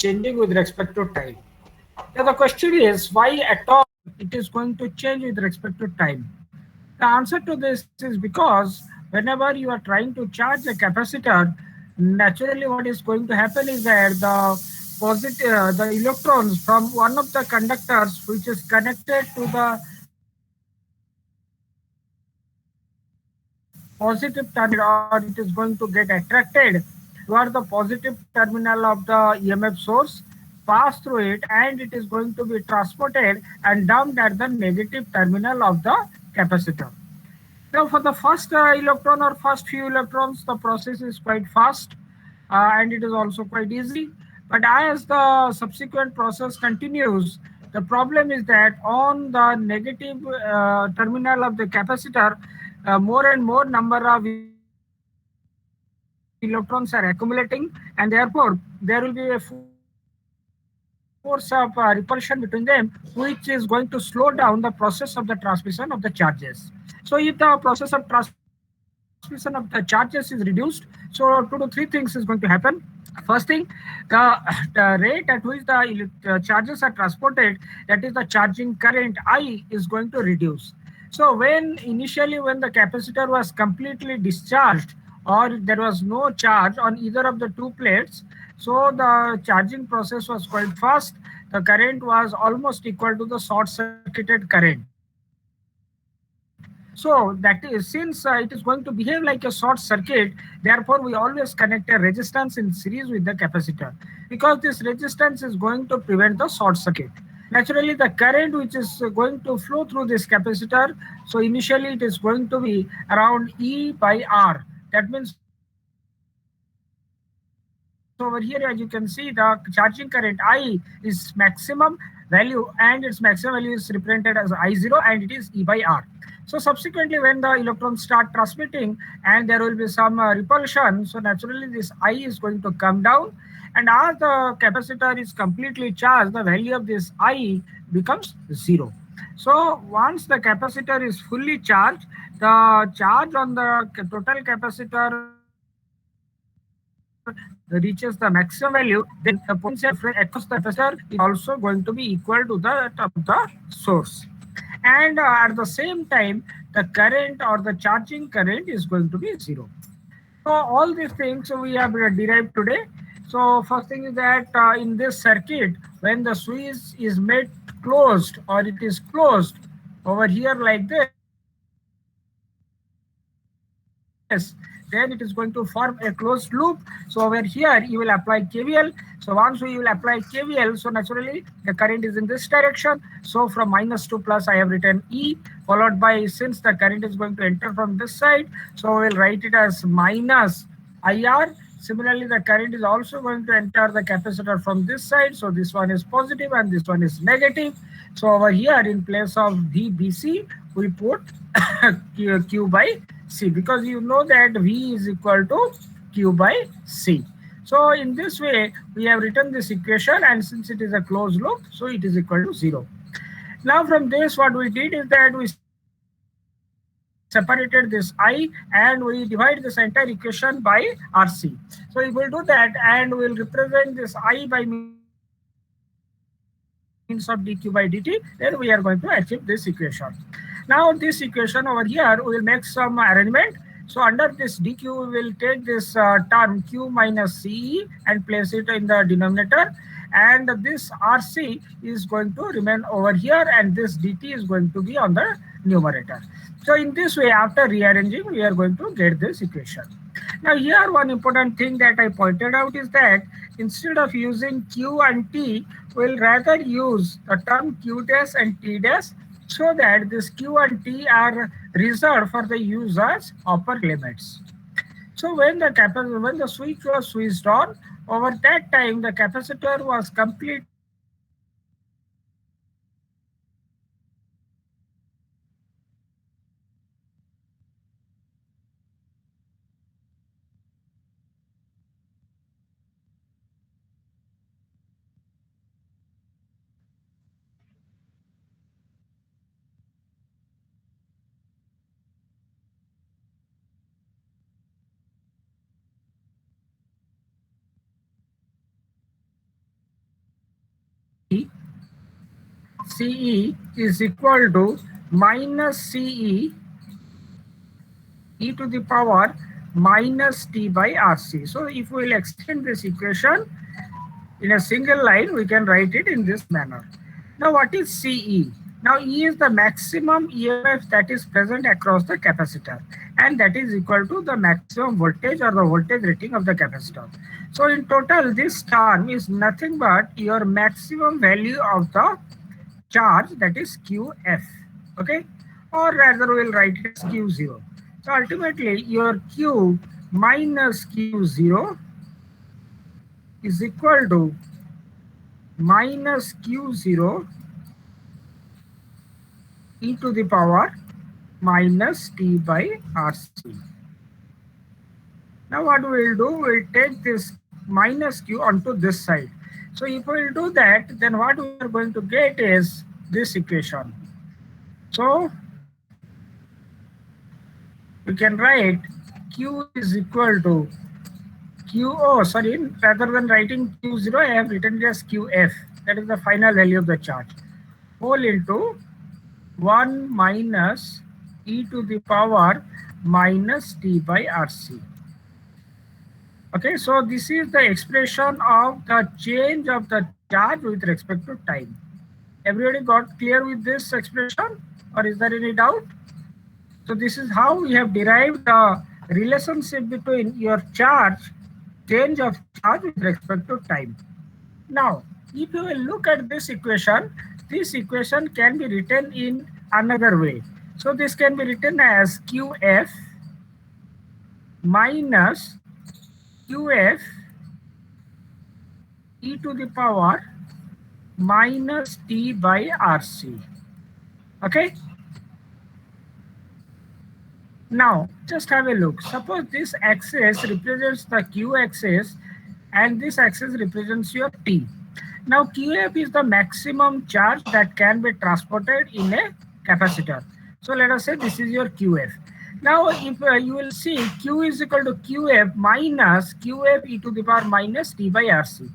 changing with respect to time. Now the question is why at all it is going to change with respect to time. The answer to this is because whenever you are trying to charge a capacitor, naturally what is going to happen is that the electrons from one of the conductors which is connected to the positive terminal, or it is going to get attracted toward the positive terminal of the EMF source, pass through it, and it is going to be transported and dumped at the negative terminal of the capacitor. Now, for the first electron or first few electrons, the process is quite fast and it is also quite easy. But as the subsequent process continues, the problem is that on the negative terminal of the capacitor, more and more number of electrons are accumulating, and therefore there will be a force of repulsion between them, which is going to slow down the process of the transmission of the charges. So if the process of transmission of the charges is reduced, so 2 to 3 things is going to happen. First thing, the rate at which the charges are transported, that is the charging current I, is going to reduce. So initially when the capacitor was completely discharged, or there was no charge on either of the two plates, so the charging process was quite fast. The current was almost equal to the short circuited current. So that is, since it is going to behave like a short circuit, therefore we always connect a resistance in series with the capacitor, because this resistance is going to prevent the short circuit. Naturally, the current which is going to flow through this capacitor, so initially it is going to be around E by R. That means over here, as you can see, the charging current I is maximum value, and its maximum value is represented as I0, and it is E by R. So subsequently, when the electrons start transmitting and there will be some repulsion, so naturally this I is going to come down. And as the capacitor is completely charged, the value of this I becomes 0. So once the capacitor is fully charged, the charge on the total capacitor reaches the maximum value, then the potential difference across the capacitor is also going to be equal to that of the source. And at the same time, the current or the charging current is going to be 0. So all these things we have derived today. So first thing is that in this circuit, when the switch is made closed, or it is closed over here like this, then it is going to form a closed loop. So over here you will apply KVL. So once we will apply KVL, so naturally the current is in this direction. So from minus to plus I have written E, followed by, since the current is going to enter from this side, so we will write it as minus IR. Similarly, the current is also going to enter the capacitor from this side. So this one is positive and this one is negative. So over here, in place of VBC, we put Q by C, because you know that V is equal to Q by C. So in this way, we have written this equation, and since it is a closed loop, so it is equal to 0. Now from this, what we did is that we separated this I and we divide this entire equation by RC. So if we will do that, and we will represent this I by means of dq by dt, then we are going to achieve this equation. Now this equation over here, we will make some arrangement. So under this equation over here, we will make some arrangement. So under this dq, we will take this term q minus ce and place it in the denominator, and this rc is going to remain over here, and this dt is going to be on the numerator. So in this way, after rearranging, we are going to get this equation. Now here one important thing that I pointed out is that instead of using q and t, we'll rather use the term q dash and t dash, so that this q and t are reserved for the user's upper limits. So when the switch was switched on, over that time the capacitor was completely charged, and therefore the current is going to flow through the capacitor. So once the capacitor is completely charged, the current is going to flow through the capacitor, and naturally the current is going to flow through the capacitor and the charging current is going to flow through the capacitor. So this is the way how the capacitor is going to behave. CE is equal to minus CE e to the power minus T by RC. So if we will extend this equation in a single line, we can write it in this manner. Now what is CE? Now E is the maximum EMF that is present across the capacitor, and that is equal to the maximum voltage or the voltage rating of the capacitor. So in total, this term is nothing but your maximum value of the charge, that is QF, okay? Or rather we will write it as Q0. So ultimately your Q minus Q0 is equal to minus Q0 e to the power minus T by RC. Now what we will do, we will take this minus Q onto this side. So if we will do that, then what we are going to get is this equation. So we can write Q is equal to rather than writing Q0, I have written it as QF, that is the final value of the charge, whole into 1 minus e to the power minus T by RC. Okay, so this is the expression of the change of the charge with respect to time. Everybody got clear with this expression, or is there any doubt? So this is how we have derived the relationship between your change of charge with respect to time. Now, if you will look at this equation can be written in another way. So this can be written as QF minus QF e to the power minus T by RC. Okay. Now, just have a look. Suppose this axis represents the Q axis and this axis represents your T. Now, QF is the maximum charge that can be transported in a capacitor. So, let us say this is your QF. Now, if you will see Q is equal to QF minus QF e to the power minus T by RC.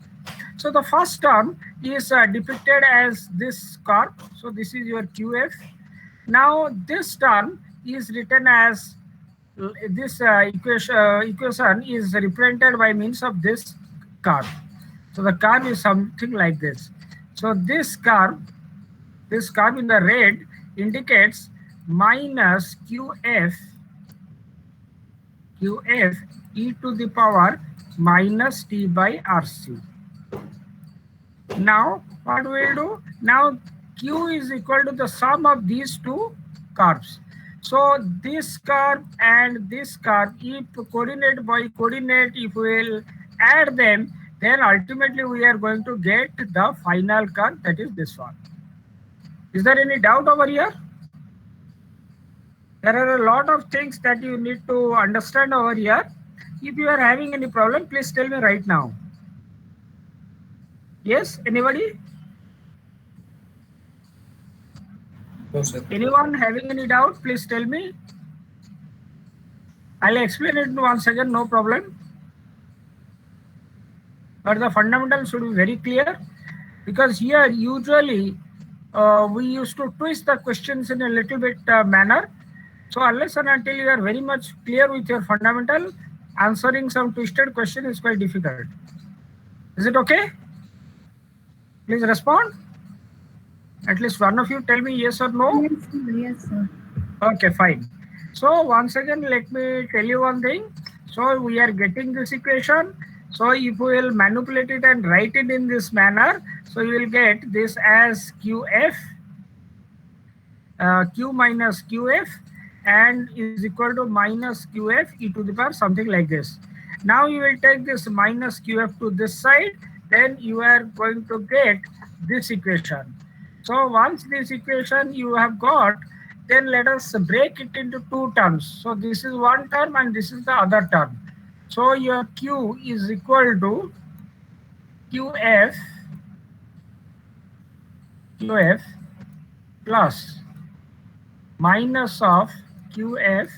So, the first term is depicted as this curve. So, this is your QF. Now, this term is written as this equation is represented by means of this curve. So the curve is something like this. So this curve in the red indicates minus QF e to the power minus T by RC. Now what we will do? Now Q is equal to the sum of these two curves. So this curve and this curve, if coordinate by coordinate, if we will add them, then ultimately we are going to get the final curve, that is this one. Is there any doubt over here? There are a lot of things that you need to understand over here. If you are having any problem, please tell me right now. Yes, anybody? No, sir. Anyone having any doubt, please tell me. I'll explain it once again, no problem. But the fundamentals should be very clear, because here usually we used to twist the questions in a little bit manner. So unless and until you are very much clear with your fundamental, answering some twisted question is quite difficult. Is it okay? Please respond. At least one of you tell me yes or no. Yes, sir. Yes, sir. Okay, fine. So once again, let me tell you one thing. So we are getting this equation. So if we will manipulate it and write it in this manner, so you will get this as QF, Q minus QF, and is equal to minus QF e to the power something like this. Now you will take this minus QF to this side, then you are going to get this equation. So once this equation you have got, then let us break it into two terms. So this is one term and this is the other term. So your Q is equal to QF plus minus of QF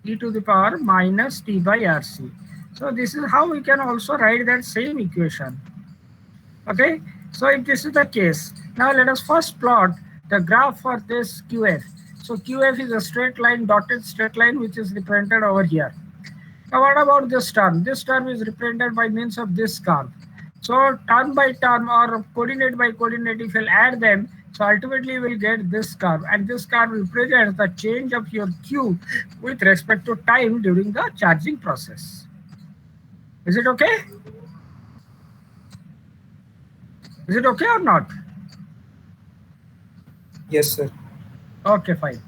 e to the power minus T by RC. So this is how we can also write that same equation. Okay. So if this is the case, now let us first plot the graph for this QF. So QF is a straight line, dotted straight line, which is represented over here. Now what about this term? This term is represented by means of this curve. So term by term or coordinate by coordinate, if you'll add them, so ultimately you will get this curve, and this curve represents the change of your Q with respect to time during the charging process. Is it okay? Is it okay or not? Yes, sir. Okay, fine.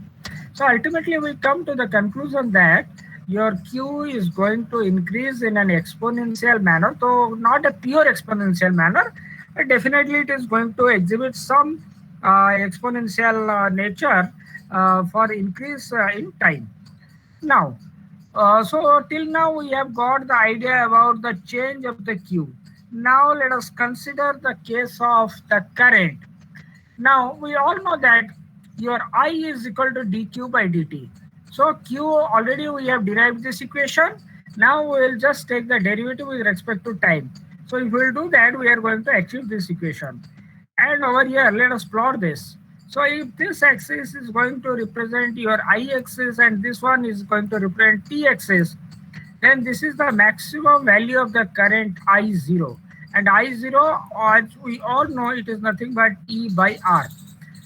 So ultimately we come to the conclusion that your Q is going to increase in an exponential manner, though not a pure exponential manner, but definitely it is going to exhibit some exponential nature for increase in time. Now, so till now we have got the idea about the change of the Q. Now let us consider the case of the current. Now we all know that your I is equal to dq by dt. So q already we have derived this equation. Now we will just take the derivative with respect to time. So if we will do that, we are going to achieve this equation. And over here, let us plot this. So if this axis is going to represent your I axis and this one is going to represent t axis, then this is the maximum value of the current I0. And I0, as we all know, it is nothing but E by R.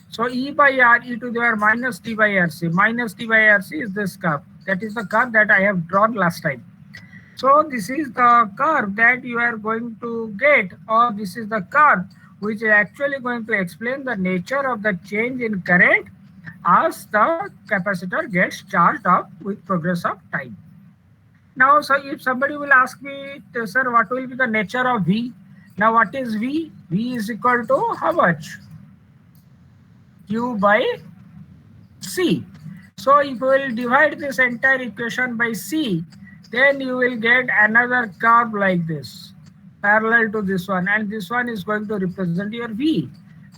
So E by R, e to the power minus T by RC. Minus T by RC is this curve. That is the curve that I have drawn last time. So this is the curve that you are going to get, or this is the curve which is actually going to explain the nature of the change in current as the capacitor gets charged up with progress of time. Now, so if somebody will ask me, sir, what will be the nature of V? Now, what is V? V is equal to how much? Q by C. So, if you will divide this entire equation by C, then you will get another curve like this, parallel to this one, and this one is going to represent your V.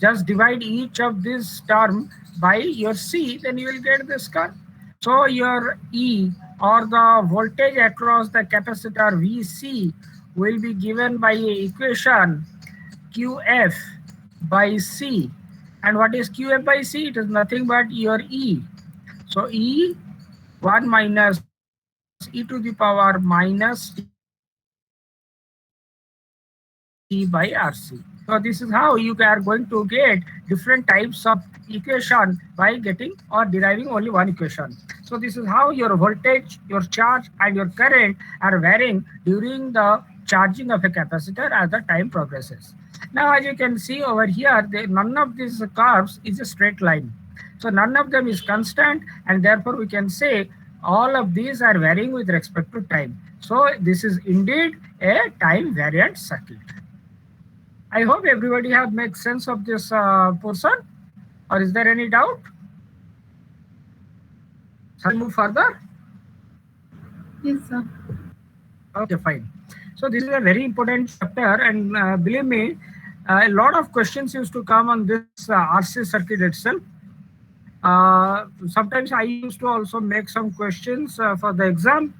Just divide each of this term by your C, then you will get this curve. So your E, or the voltage across the capacitor VC, will be given by a equation QF by C. And what is QF by C? It is nothing but your E. So E 1 minus e to the power minus T by RC. So this is how you are going to get different types of equation by getting or deriving only one equation. So this is how your voltage, your charge, and your current are varying during the charging of a capacitor as the time progresses. Now, as you can see over here, none of these curves is a straight line. So none of them is constant, and therefore we can say all of these are varying with respect to time. So this is indeed a time variant circuit. I hope everybody have made sense of this portion, or is there any doubt? Shall we move further? Yes, sir. Okay, fine. So this is a very important chapter, and believe me, a lot of questions used to come on this RC circuit itself. Sometimes I used to also make some questions for the exam.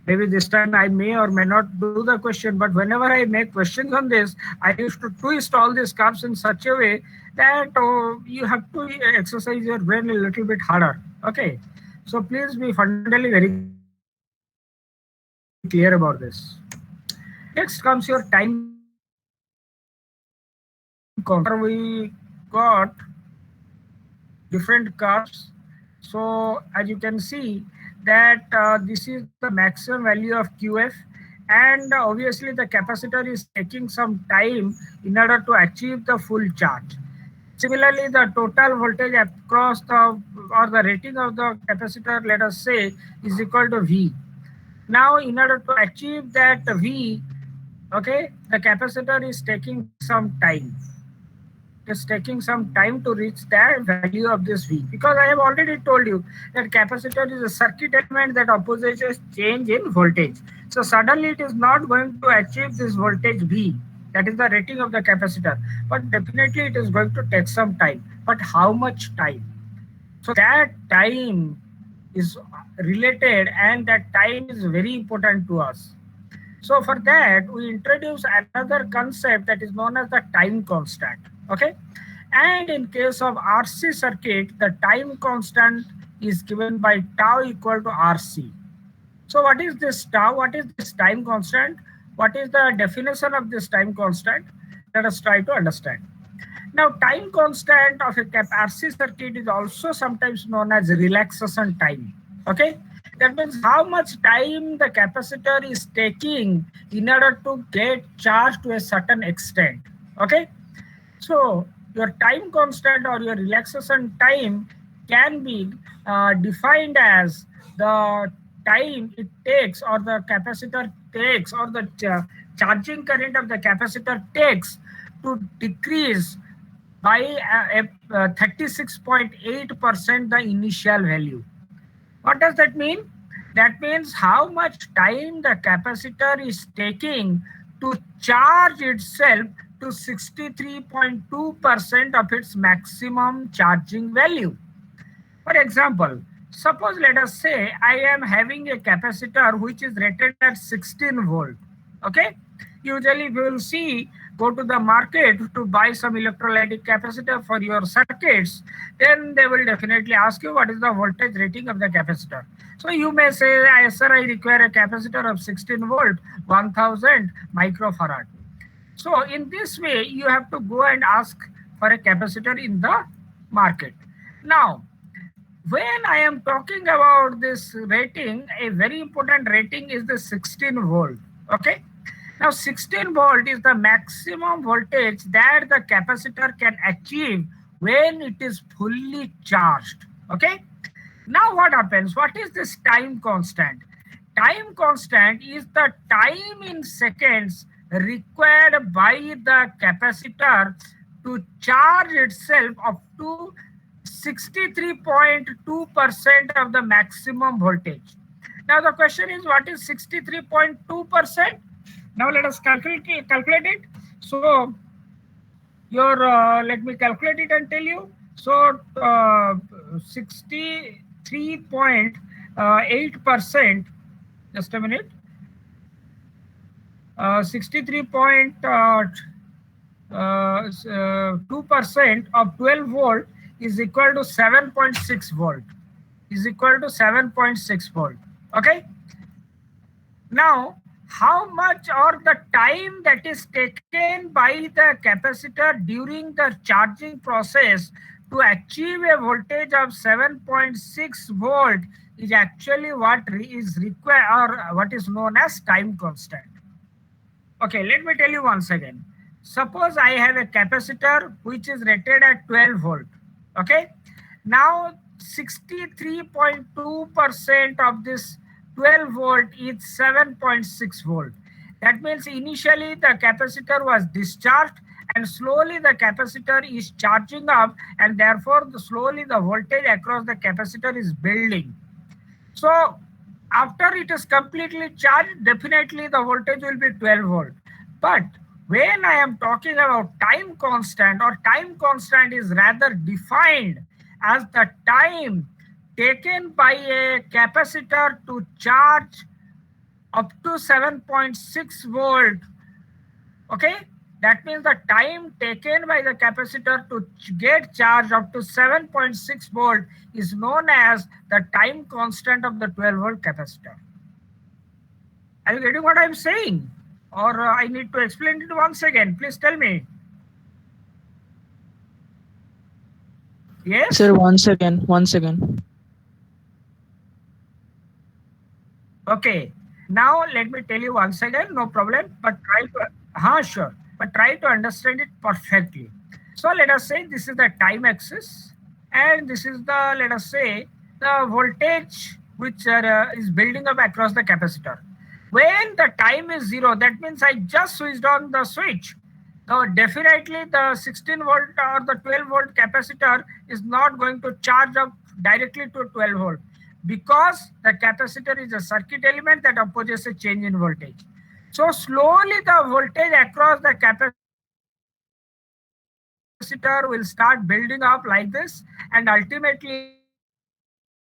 Maybe this time I may or may not do the question, but whenever I make questions on this, I used to twist all these curves in such a way that you have to exercise your brain a little bit harder. Okay, so please be fundamentally very clear about this. Next comes your time constant. We got different curves. So as you can see that this is the maximum value of QF, and obviously the capacitor is taking some time in order to achieve the full charge. Similarly, the total voltage across the or the rating of the capacitor, let us say, is equal to V. Now, in order to achieve that V, okay, the capacitor is taking some time. It's taking some time to reach that value of this V, because I have already told you that capacitor is a circuit element that opposes a change in voltage. So suddenly it is not going to achieve this voltage V, that is the rating of the capacitor, but definitely it is going to take some time. But how much time? So that time is related, and that time is very important to us. So for that, we introduce another concept that is known as the time constant. Okay. And in case of RC circuit, the time constant is given by tau equal to RC. So what is this tau? What is this time constant? What is the definition of this time constant? Let us try to understand. Now, time constant of a RC circuit is also sometimes known as relaxation time. Okay, that means how much time the capacitor is taking in order to get charged to a certain extent. Okay, so your time constant or your relaxation time can be defined as the time it takes or the capacitor takes or the charging current of the capacitor takes to decrease by 36.8% the initial value. What does that mean? That means how much time the capacitor is taking to charge itself to 63.2% of its maximum charging value. For example, suppose let us say I am having a capacitor which is rated at 16 volt. Okay, usually we will see, go to the market to buy some electrolytic capacitor for your circuits, then they will definitely ask you what is the voltage rating of the capacitor. So you may say, sir, I require a capacitor of 16 volt, 1000 microfarad. So in this way, you have to go and ask for a capacitor in the market. Now, when I am talking about this rating, a very important rating is the 16 volt. Okay. Now 16 volt is the maximum voltage that the capacitor can achieve when it is fully charged. Okay. Now what happens? What is this time constant? Time constant is the time in seconds required by the capacitor to charge itself up to 63.2% of the maximum voltage. Now the question is, what is 63.2%? Now let us calculate it. So your let me calculate it and tell you. So 63.8%. Just a minute. 63.2% of 12 volt is equal to 7.6 volt. Is equal to 7.6 volt. Okay. Now, how much or the time that is taken by the capacitor during the charging process to achieve a voltage of 7.6 volt is actually what is required or what is known as time constant. Okay, let me tell you once again. Suppose I have a capacitor which is rated at 12 volt. Okay, now 63.2% of this 12 volt is 7.6 volt. That means initially the capacitor was discharged and slowly the capacitor is charging up, and therefore slowly the voltage across the capacitor is building. So after it is completely charged, definitely the voltage will be 12 volt. But when I am talking about time constant, or time constant is rather defined as the time taken by a capacitor to charge up to 7.6 volt. Okay, that means the time taken by the capacitor to get charged up to 7.6 volt is known as the time constant of the 12 volt capacitor. Are you getting what I'm saying? Or I need to explain it once again? Please tell me. Yes? Sir, once again. Okay. Now let me tell you once again, no problem, but try to, sure, but try to understand it perfectly. So let us say this is the time axis and this is the, let us say, the voltage which is building up across the capacitor. When the time is 0, that means I just switched on the switch. Now definitely the 16 volt or the 12 volt capacitor is not going to charge up directly to 12 volt, because the capacitor is a circuit element that opposes a change in voltage. So slowly the voltage across the capacitor will start building up like this, and ultimately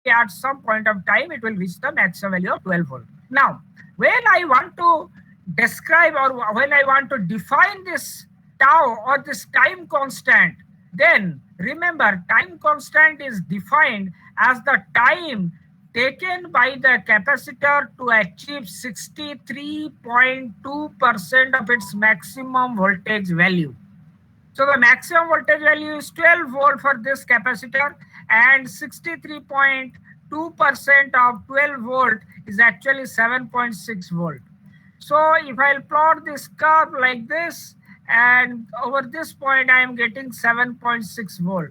at some point of time it will reach the maximum value of 12 volt. Now when I want to describe, or when I want to define this tau or this time constant, then remember time constant is defined as the time taken by the capacitor to achieve 63.2% of its maximum voltage value. So the maximum voltage value is 12 volt for this capacitor, and 63.2% of 12 volt is actually 7.6 volt. So if I'll plot this curve like this, and over this point I am getting 7.6 volt.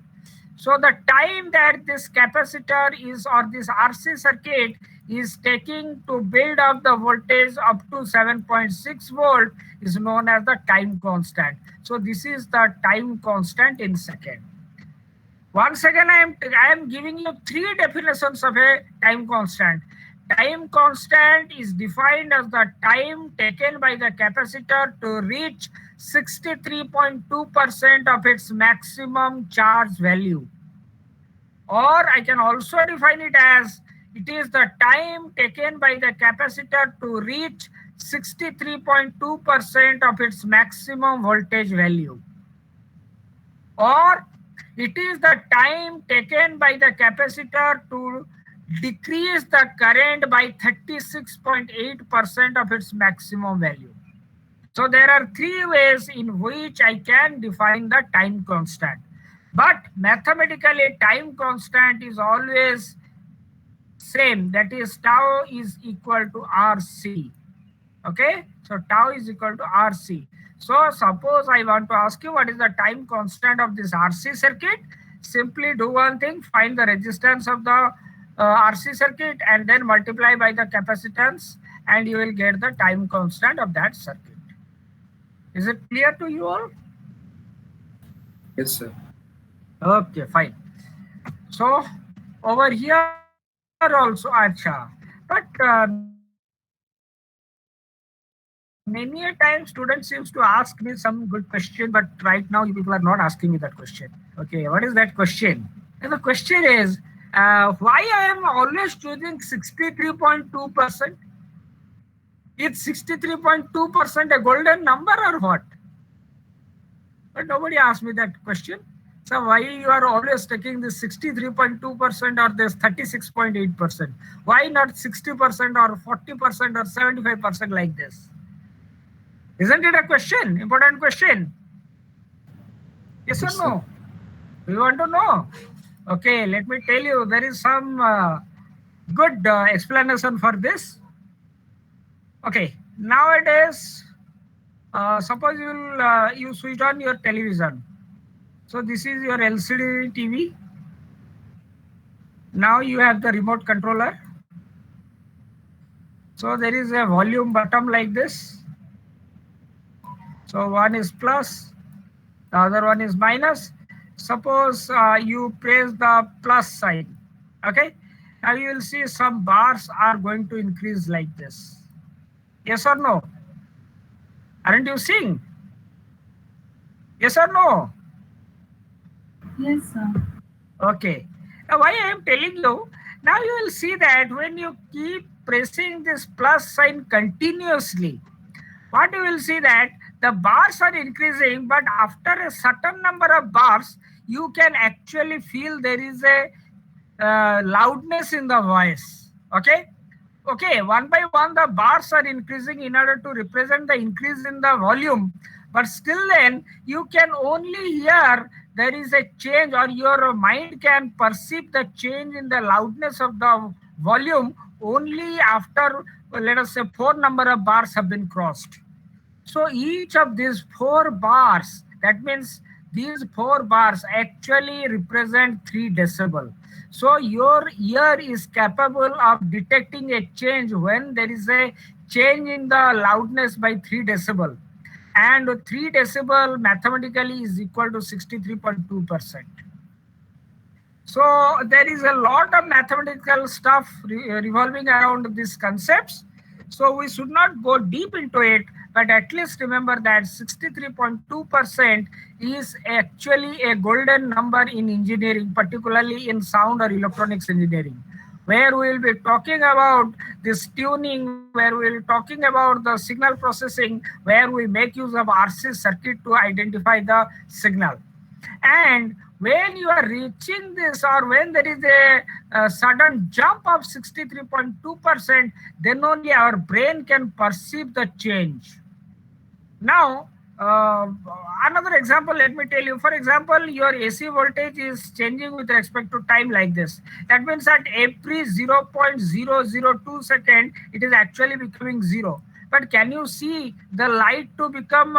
So the time that this capacitor is, or this RC circuit is taking to build up the voltage up to 7.6 volt is known as the time constant. So this is the time constant in second. Once again, I am giving you three definitions of a time constant. Time constant is defined as the time taken by the capacitor to reach 63.2% of its maximum charge value. Or I can also define it as it is the time taken by the capacitor to reach 63.2% of its maximum voltage value. Or it is the time taken by the capacitor to decrease the current by 36.8% of its maximum value. So there are three ways in which I can define the time constant. But mathematically, time constant is always same, that is tau is equal to RC. Okay, so tau is equal to RC. So suppose I want to ask you what is the time constant of this RC circuit. Simply do one thing, find the resistance of the RC circuit and then multiply by the capacitance, and you will get the time constant of that circuit. Is it clear to you all? Yes, sir. Okay, fine. So over here also, acha. But many a time students seems to ask me some good question, but right now you people are not asking me that question. Okay, what is that question? And the question is, why I am always choosing 63.2%? Is 63.2% a golden number or what? But nobody asked me that question. So why you are always taking this 63.2% or this 36.8%? Why not 60% or 40% or 75% like this? Isn't it a question? Important question? Yes or no? You want to know? Okay, let me tell you, there is some good explanation for this. Okay, nowadays, suppose you switch on your television. So this is your LCD TV. Now you have the remote controller. So there is a volume button like this. So one is plus, the other one is minus. Suppose you press the plus sign. Okay. Now you will see some bars are going to increase like this. Yes or no? Aren't you seeing? Yes or no? Yes, sir. Okay. Now why I am telling you, now you will see that when you keep pressing this plus sign continuously, what you will see that the bars are increasing, but after a certain number of bars, you can actually feel there is a loudness in the voice. Okay. Okay, one by one the bars are increasing in order to represent the increase in the volume, but still then you can only hear there is a change, or your mind can perceive the change in the loudness of the volume only after, let us say, 4 number of bars have been crossed. So each of these 4 bars, that means these 4 bars actually represent 3 decibel. So your ear is capable of detecting a change when there is a change in the loudness by 3 decibel. And 3 decibel mathematically is equal to 63.2%. So there is a lot of mathematical stuff revolving around these concepts. So we should not go deep into it, but at least remember that 63.2% is actually a golden number in engineering, particularly in sound or electronics engineering. where we will be talking about this tuning, where we will talking about the signal processing, where we make use of RC circuit to identify the signal. And when you are reaching this, or when there is a sudden jump of 63.2%, then only our brain can perceive the change. Now, another example, let me tell you. For example, your AC voltage is changing with respect to time like this. That means at every 0.002 second, it is actually becoming zero. But can you see the light to become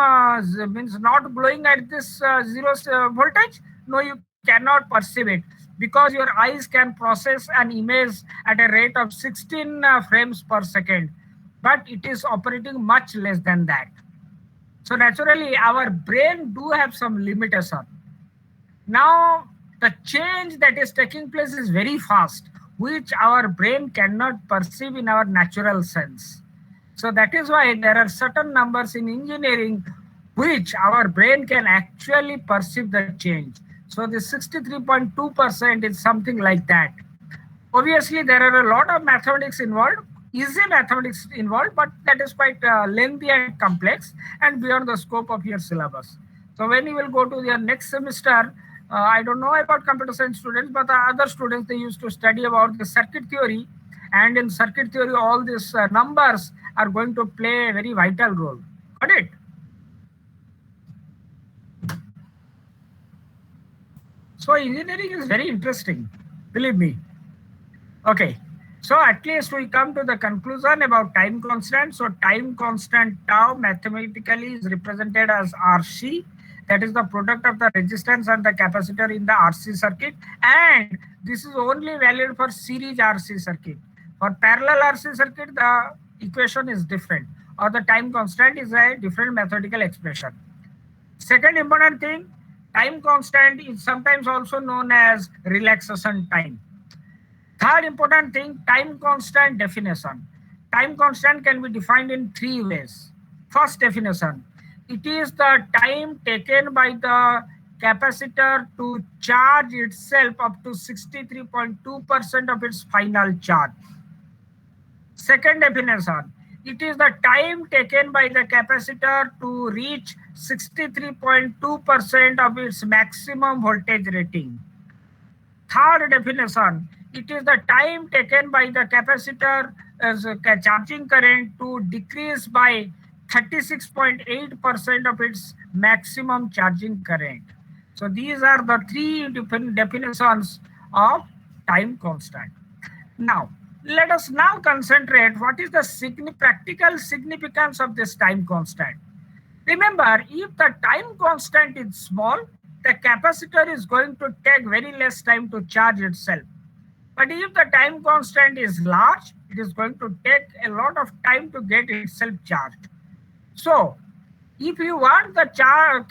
means not glowing at this zero voltage? No, you cannot perceive it, because your eyes can process an image at a rate of 16 frames per second, but it is operating much less than that. So naturally, our brain do have some limitation. Now, the change that is taking place is very fast, which our brain cannot perceive in our natural sense. So that is why there are certain numbers in engineering which our brain can actually perceive the change. So the 63.2% is something like that. Obviously, there are a lot of mathematics involved, easy mathematics involved, but that is quite lengthy and complex and beyond the scope of your syllabus. So when you will go to your next semester, I don't know about computer science students, but the other students, they used to study about the circuit theory. And in circuit theory, all these numbers are going to play a very vital role. Got it? So engineering is very interesting, believe me. Okay, so at least we come to the conclusion about time constant. So time constant tau mathematically is represented as RC, that is the product of the resistance and the capacitor in the RC circuit, and this is only valid for series RC circuit. For parallel RC circuit, the equation is different, or the time constant is a different mathematical expression. Second important thing, time constant is sometimes also known as relaxation time. Third important thing, time constant definition. Time constant can be defined in three ways. First definition, it is the time taken by the capacitor to charge itself up to 63.2% of its final charge. Second definition, it is the time taken by the capacitor to reach 63.2% of its maximum voltage rating. Third definition, it is the time taken by the capacitor as a charging current to decrease by 36.8% of its maximum charging current. So these are the three different definitions of time constant. Now, let us now concentrate what is the practical significance of this time constant. Remember, if the time constant is small, the capacitor is going to take very less time to charge itself. But if the time constant is large, it is going to take a lot of time to get itself charged. So, if you want the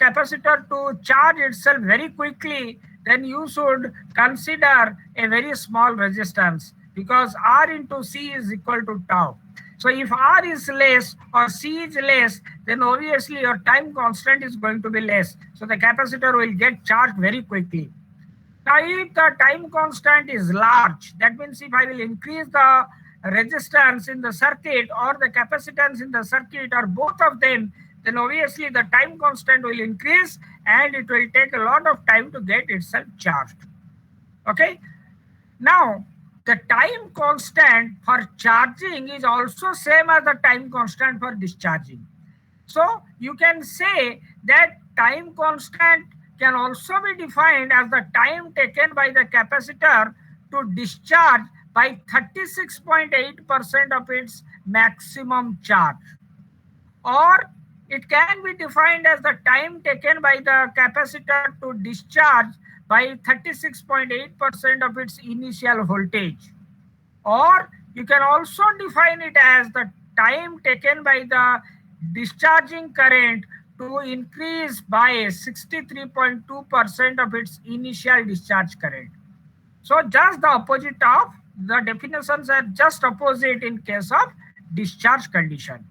capacitor to charge itself very quickly, then you should consider a very small resistance, because R into C is equal to tau. So if R is less or C is less, then obviously your time constant is going to be less. So the capacitor will get charged very quickly. Now, if the time constant is large, that means if I will increase the resistance in the circuit or the capacitance in the circuit or both of them, then obviously the time constant will increase and it will take a lot of time to get itself charged. Okay. Now, the time constant for charging is also same as the time constant for discharging. So you can say that time constant can also be defined as the time taken by the capacitor to discharge by 36.8% of its maximum charge. Or it can be defined as the time taken by the capacitor to discharge by 36.8% of its initial voltage. Or you can also define it as the time taken by the discharging current to increase by 63.2% of its initial discharge current. So just the opposite of the definitions are just opposite in case of discharge condition.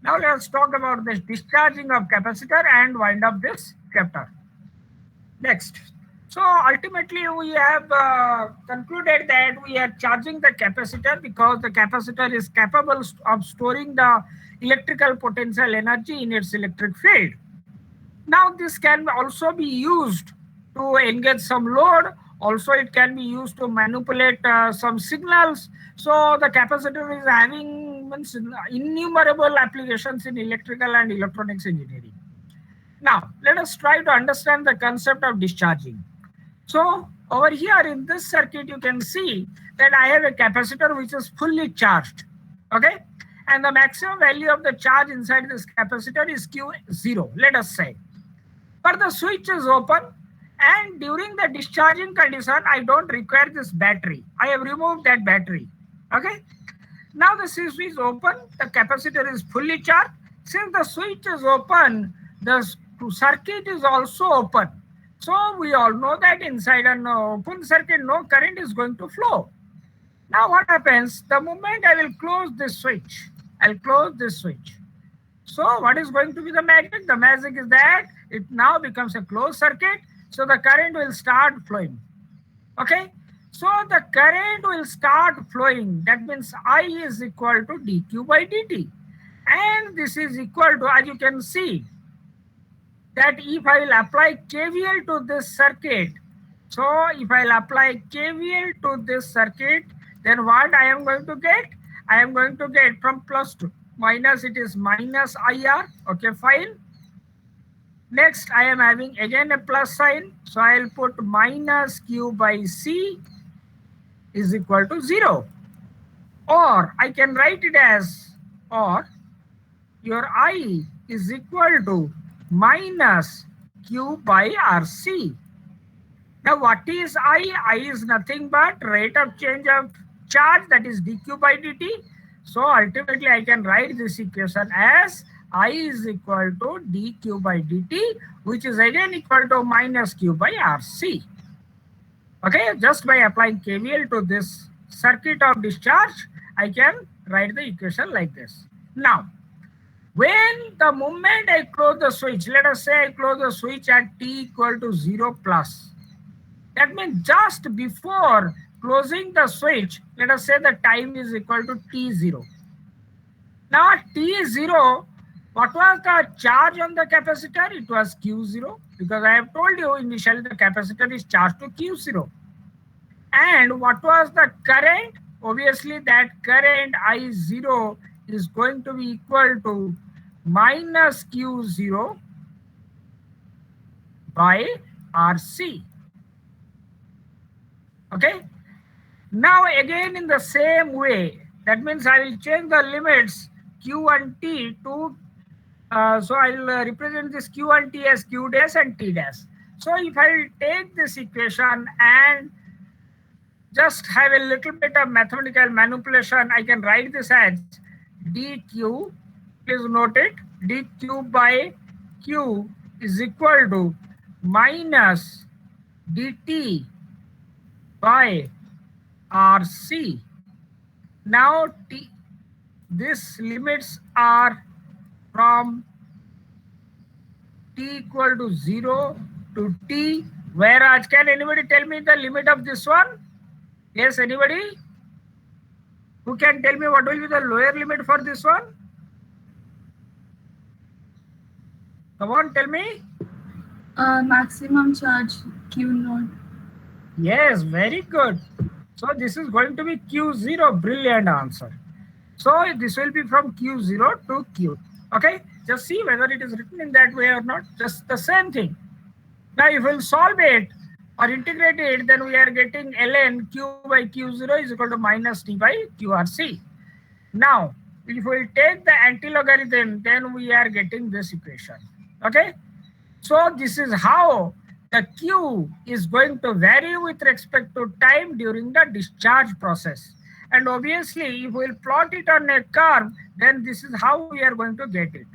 Now let's talk about this discharging of capacitor and wind up this chapter. Next. So ultimately, we have concluded that we are charging the capacitor because the capacitor is capable of storing the electrical potential energy in its electric field. Now, this can also be used to engage some load. Also, it can be used to manipulate some signals. So, the capacitor is having innumerable applications in electrical and electronics engineering. Now, let us try to understand the concept of discharging. So over here in this circuit, you can see that I have a capacitor which is fully charged. Okay. And the maximum value of the charge inside this capacitor is Q0, let us say. But the switch is open and during the discharging condition, I don't require this battery. I have removed that battery. Okay. Now the switch is open, the capacitor is fully charged. Since the switch is open, the circuit is also open. So we all know that inside an open circuit, no current is going to flow. Now what happens? The moment I will close this switch, I'll close this switch. So what is going to be the magic? The magic is that it now becomes a closed circuit. So the current will start flowing. Okay. So the current will start flowing. That means I is equal to dq by dt. And this is equal to, as you can see, that if I will apply KVL to this circuit, so if I will apply KVL to this circuit, then what I am going to get? I am going to get from plus to minus, it is minus IR, okay, fine. Next, I am having again a plus sign, so I will put minus Q by C is equal to 0. Or I can write it as, or your I is equal to minus Q by RC. Now what is I? I is nothing but rate of change of charge, that is dq by dt. So ultimately I can write this equation as I is equal to dq by dt, which is again equal to minus Q by RC. Okay, just by applying KVL to this circuit of discharge, I can write the equation like this. Now, when the moment I close the switch, let us say I close the switch at t equal to 0 plus. That means just before closing the switch, let us say the time is equal to t0. Now at t0, what was the charge on the capacitor? It was Q0, because I have told you initially the capacitor is charged to Q0. And what was the current? Obviously that current I0 is going to be equal to minus Q0 by RC. Okay. Now again in the same way, that means I will change the limits Q and T to, so I will represent this Q and T as Q dash and T dash. So if I will take this equation and just have a little bit of mathematical manipulation, I can write this as dq, please note it, dq by q is equal to minus dt by RC. Now these limits are from t equal to 0 to t, whereas can anybody tell me the limit of this one? Yes, anybody? Who can tell me what will be the lower limit for this one? Come on, tell me. Maximum charge Q naught. Yes, very good. So this is going to be Q0, brilliant answer. So this will be from Q0 to Q. Okay, just see whether it is written in that way or not, just the same thing. Now if we'll solve it or integrate it, then we are getting ln Q by Q0 is equal to minus T by QRC. Now, if we take the anti-logarithm, then we are getting this equation. Okay, so this is how the Q is going to vary with respect to time during the discharge process. And obviously, if we'll plot it on a curve, then this is how we are going to get it.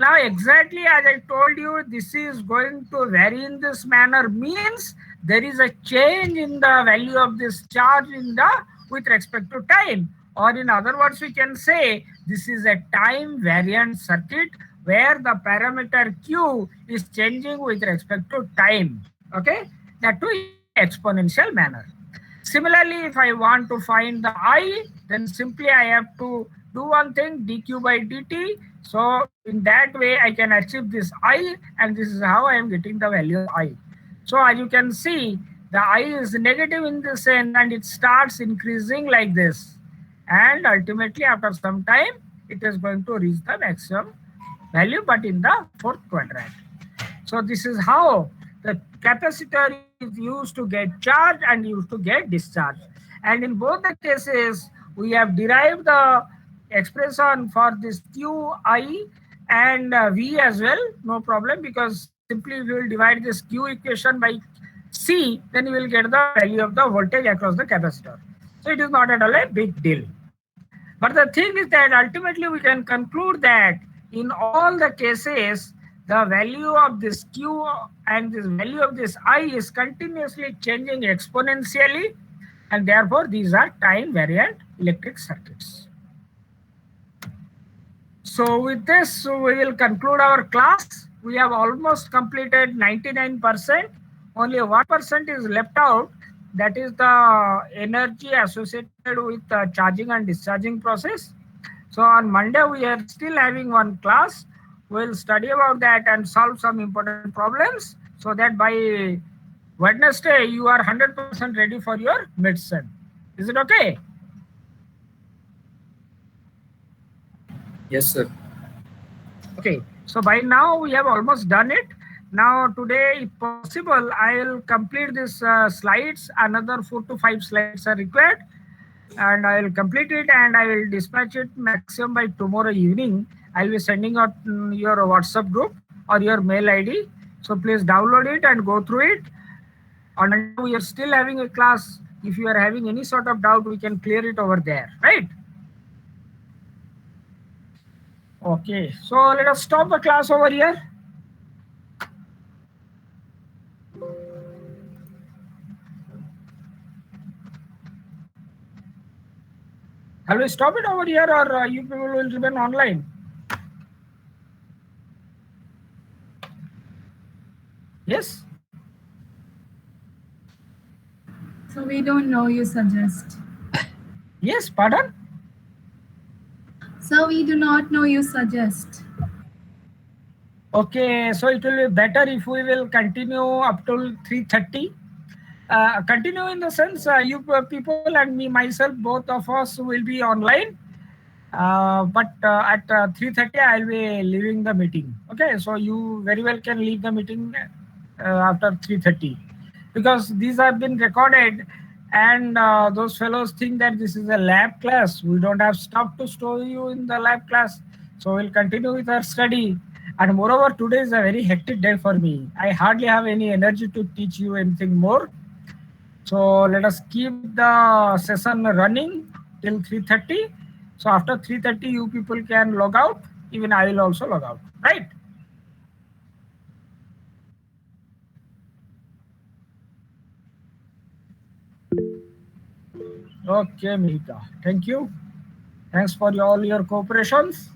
Now, exactly as I told you, this is going to vary in this manner means there is a change in the value of this charge in the with respect to time. Or in other words, we can say this is a time variant circuit where the parameter Q is changing with respect to time. Okay. that too in exponential manner. Similarly, if I want to find the I, then simply I have to do one thing, dq by dt. So in that way, I can achieve this I, and this is how I am getting the value of I. So as you can see, the I is negative in this end, and it starts increasing like this. And ultimately, after some time, it is going to reach the maximum value, but in the fourth quadrant. So this is how the capacitor is used to get charged and used to get discharged. And in both the cases, we have derived the expression for this Qi and V as well, no problem, because simply we will divide this Q equation by C, then you will get the value of the voltage across the capacitor. So it is not at all a big deal. But the thing is that ultimately we can conclude that in all the cases, the value of this Q and this value of this I is continuously changing exponentially, and therefore these are time variant electric circuits. So with this, we will conclude our class. We have almost completed 99%. Only 1% is left out. That is the energy associated with the charging and discharging process. So on Monday, we are still having one class. We'll study about that and solve some important problems so that by Wednesday, you are 100% ready for your medicine. Is it okay? Yes, sir. Okay, so by now we have almost done it. Now today, if possible, I will complete this slides. Another 4 to 5 slides are required, and I will complete it and I will dispatch it maximum by tomorrow evening. I will be sending out your WhatsApp group or your mail ID. So please download it and go through it. On we are still having a class. If you are having any sort of doubt, we can clear it over there, right? Okay, so let us stop the class over here. Shall we stop it over here, or you people will remain online? Yes? So we don't know, you suggest. Yes, pardon? So we do not know, you suggest. Okay, so it will be better if we will continue up till 3:30. Continue in the sense, you people and me, myself, both of us will be online. But at 3:30, I'll be leaving the meeting. Okay, so you very well can leave the meeting after 3:30, because these have been recorded, and those fellows think that this is a lab class. We don't have stuff to store you in the lab class, so we'll continue with our study. And moreover, today is a very hectic day for me. I hardly have any energy to teach you anything more. So let us keep the session running till 3:30. So after 3:30, you people can log out. Even I will also log out, right? Okay, Mihika. Thank you. Thanks for all your cooperations.